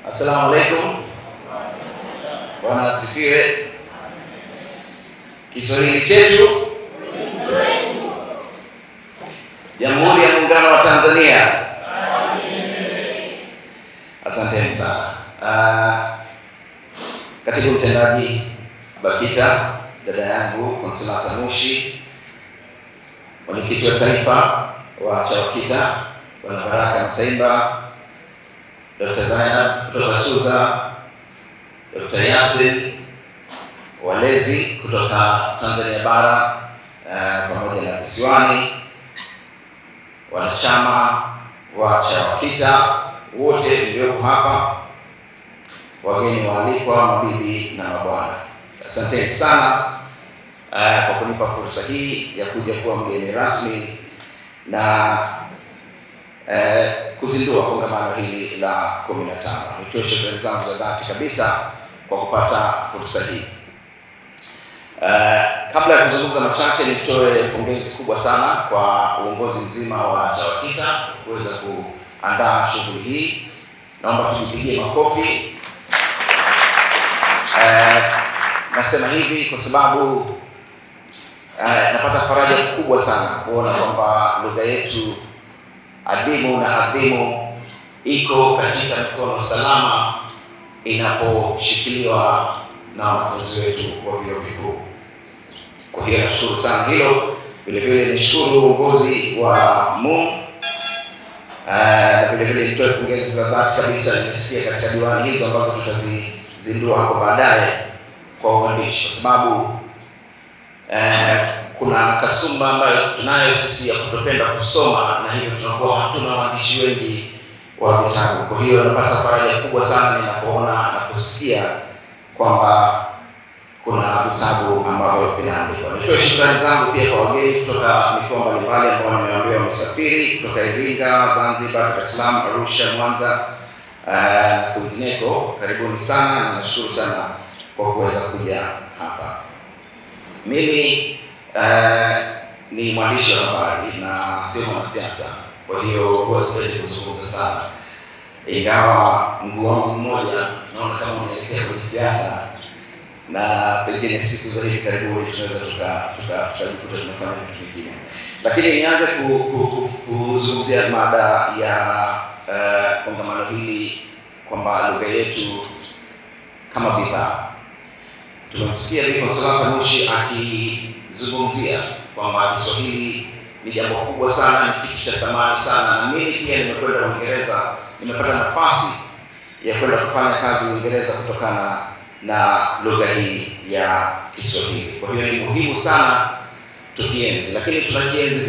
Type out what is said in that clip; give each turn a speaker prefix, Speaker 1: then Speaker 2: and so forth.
Speaker 1: Assalamu alaikum. Bwana asifiwe. Kiswahili chetu Jamhuri ya Muungano wa Tanzania. Asanteni sana. Katibu mtendaji BAKITA, dada yangu Consolata Mushi, mwenyekiti wa taifa wa CHAWAKITA Bwana Baraka Mtaimba, Dr. Zainab kutoka Suza, Dr. Yasin, walezi kutoka Tanzania bara pamoja na visiwani, wanachama wa CHAWAKITA wote mlioko hapa, wageni waalikwa, mabibi na mabwana, asanteni sana kwa kunipa fursa hii ya kuja kuwa mgeni rasmi na kuzindua kongamano hili la 15. Nitoe shukrani zangu za dhati kabisa kwa kupata fursa hii. Kabla ya kuzungumza machache, nitoe pongezi kubwa sana kwa uongozi mzima wa CHAWAKITA kuweza kuandaa shughuli hii. Naomba tujipigie makofi. Nasema hivi kwa sababu napata faraja kubwa sana kuona kwamba lugha yetu adimu na adhimu iko katika mikono salama inaposhikiliwa na wanafunzi wetu wa vyuo vikuu. Kwa hiyo nashukuru sana hilo. Vile vile nishukuru uongozi wa MUM, na vile vile nitoe pongezi za dhati kabisa. Nimesikia katika diwani hizo ambazo tutazizindua hapo baadaye kwa uandishi, kwa sababu kuna kasumba ambayo tunayo sisi ya kutopenda kusoma, na hivyo tunakuwa hatuna waandishi wengi wa vitabu. Kwa hiyo napata faraja kubwa sana ninapoona na kusikia kwamba kuna vitabu ambavyo vinaandikwa. Nitoe shukrani zangu pia kwa wageni kutoka mikoa mbalimbali ambao nimewaambia wamesafiri kutoka Iringa, Zanzibar, Dar es Salaam, Arusha, Mwanza na kwingineko. Karibuni sana na nashukuru sana kwa kuweza kuja hapa. Mimi ni mwandishi wa habari na sio mwanasiasa, kwa hiyo huwa sipendi kuzungumza sana, ingawa mguu wangu mmoja naona kama unaelekea kwenye siasa, na pengine siku za hivi karibuni tunaweza tukajikuta tunafanya vitu vingine. Lakini nianze kuzungumzia mada ya kongamano hili kwamba lugha yetu kama bidhaa. Tumemsikia Bi Consolata Mushi akizungumzia kwamba Kiswahili ni jambo kubwa sana, ni kitu cha thamani sana, na mimi pia nimekwenda Uingereza, nimepata nafasi ya kwenda kufanya kazi Uingereza kutokana na lugha hii ya Kiswahili. Kwa hiyo ni muhimu sana tukienzi, lakini tunakienzi